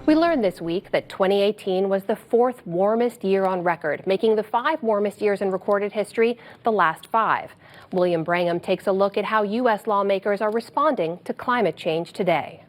We learned this week that 2018 was the fourth warmest year on record, making the 5 warmest years in recorded history the last 5. William Brangham takes a look at how U.S. lawmakers are responding to climate change today.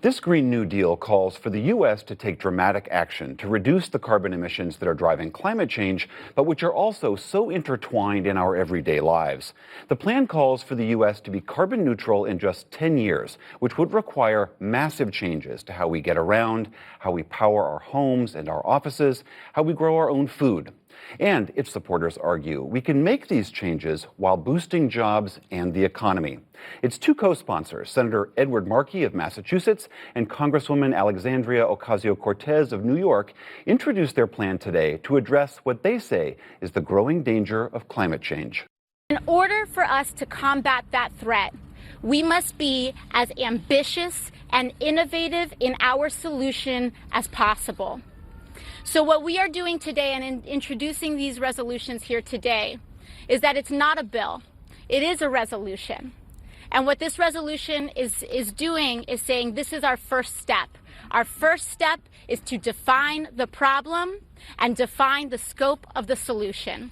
This Green New Deal calls for the U.S. to take dramatic action to reduce the carbon emissions that are driving climate change, but which are also so intertwined in our everyday lives. The plan calls for the U.S. to be carbon neutral in just 10 years, which would require massive changes to how we get around, how we power our homes and our offices, how we grow our own food. And its supporters argue we can make these changes while boosting jobs and the economy. Its 2 co-sponsors, Senator Edward Markey of Massachusetts and Congresswoman Alexandria Ocasio-Cortez of New York, introduced their plan today to address what they say is the growing danger of climate change. In order for us to combat that threat, we must be as ambitious and innovative in our solution as possible. So what we are doing today and in introducing these resolutions here today is that it's not a bill, it is a resolution. And what this resolution is doing is saying this is our first step. Our first step is to define the problem and define the scope of the solution.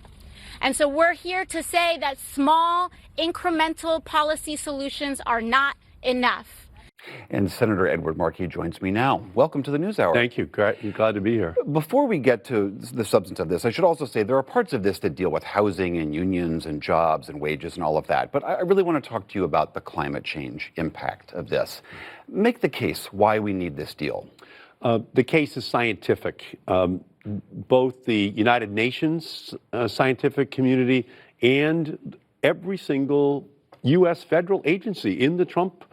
And so we're here to say that small, incremental policy solutions are not enough. And Senator Edward Markey joins me now. Welcome to the NewsHour. Thank you. Glad to be here. Before we get to the substance of this, I should also say there are parts of this that deal with housing and unions and jobs and wages and all of that. But I really want to talk to you about the climate change impact of this. Make the case why we need this deal. The case is scientific. Both the United Nations scientific community and every single U.S. federal agency in the Trump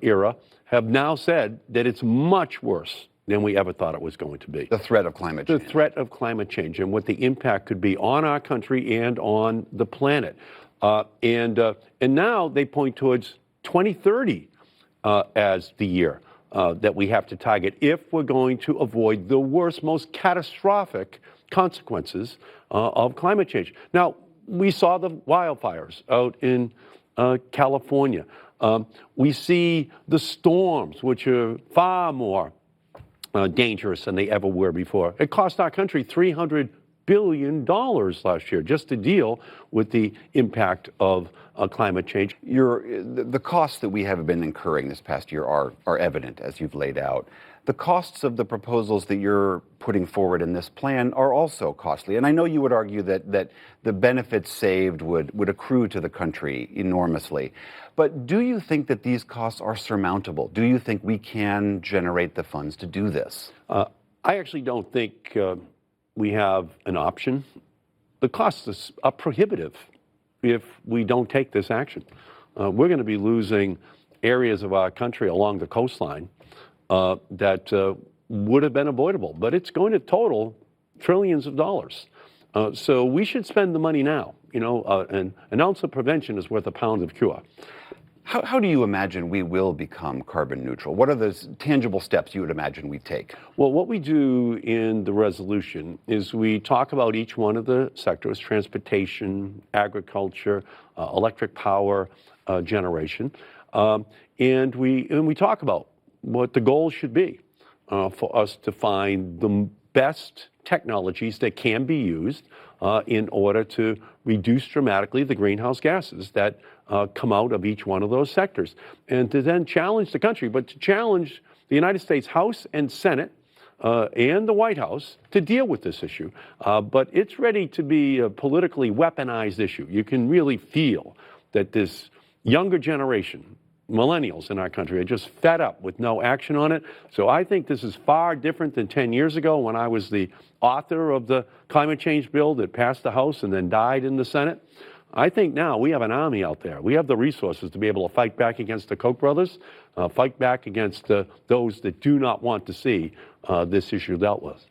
era have now said that it's much worse than we ever thought it was going to be. The threat of climate change. The threat of climate change and what the impact could be on our country and on the planet. And now they point towards 2030 as the year that we have to target if we're going to avoid the worst, most catastrophic consequences of climate change. Now, we saw the wildfires out in California. We see the storms, which are far more dangerous than they ever were before. It cost our country $300 billion last year just to deal with the impact of climate change. The costs that we have been incurring this past year are evident, as you've laid out. The costs of the proposals that you're putting forward in this plan are also costly. And I know you would argue that the benefits saved would accrue to the country enormously. But do you think that these costs are surmountable? Do you think we can generate the funds to do this? I actually don't think we have an option. The costs are prohibitive if we don't take this action. We're going to be losing areas of our country along the coastline that would have been avoidable, but it's going to total trillions of dollars. So we should spend the money now. An ounce of prevention is worth a pound of cure. How do you imagine we will become carbon neutral? What are the tangible steps you would imagine we take? Well, what we do in the resolution is we talk about each one of the sectors: transportation, agriculture, electric power generation, and we talk about what the goal should be for us to find the best technologies that can be used in order to reduce dramatically the greenhouse gases that come out of each one of those sectors, and to then challenge the country, but to challenge the United States House and Senate and the White House to deal with this issue. But it's ready to be a politically weaponized issue. You can really feel that this younger generation, millennials in our country, are just fed up with no action on it. So I think this is far different than 10 years ago when I was the author of the climate change bill that passed the House and then died in the Senate. I think now we have an army out there. We have the resources to be able to fight back against the Koch brothers, fight back against those that do not want to see this issue dealt with.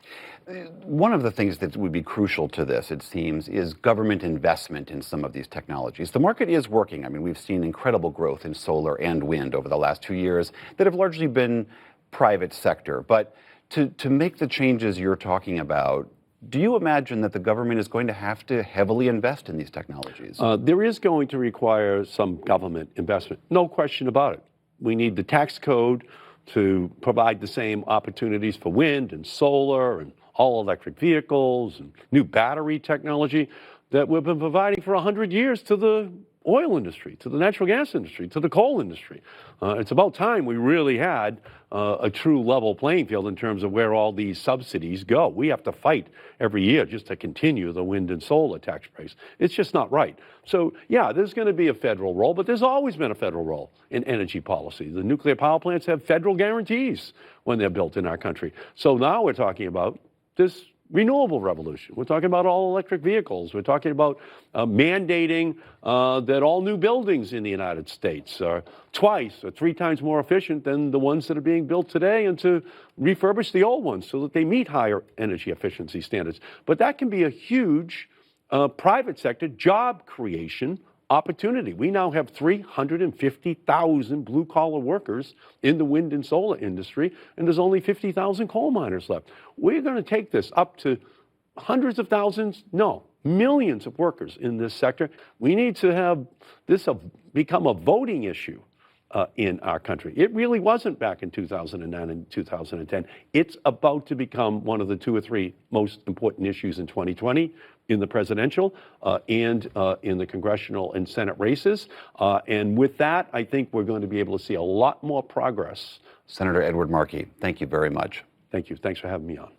One of the things that would be crucial to this, it seems, is government investment in some of these technologies. The market is working. I mean, we've seen incredible growth in solar and wind over the last 2 years that have largely been private sector. But to make the changes you're talking about, do you imagine that the government is going to have to heavily invest in these technologies? There is going to require some government investment, no question about it. We need the tax code to provide the same opportunities for wind and solar and all electric vehicles and new battery technology that we've been providing for 100 years to the oil industry, to the natural gas industry, to the coal industry. It's about time we really had a true level playing field in terms of where all these subsidies go. We have to fight every year just to continue the wind and solar tax breaks. It's just not right. So, yeah, there's going to be a federal role, but there's always been a federal role in energy policy. The nuclear power plants have federal guarantees when they're built in our country. So now we're talking about this renewable revolution. We're talking about all electric vehicles. We're talking about mandating that all new buildings in the United States are twice or 3 times more efficient than the ones that are being built today, and to refurbish the old ones so that they meet higher energy efficiency standards. But that can be a huge private sector job creation opportunity. We now have 350,000 blue-collar workers in the wind and solar industry, and there's only 50,000 coal miners left. We're going to take this up to hundreds of thousands, no, millions of workers in this sector. We need to have this become a voting issue in our country. It really wasn't back in 2009 and 2010. It's about to become one of the 2 or 3 most important issues in 2020 in the presidential and in the congressional and Senate races. And with that, I think we're going to be able to see a lot more progress. Senator Edward Markey, thank you very much. Thank you. Thanks for having me on.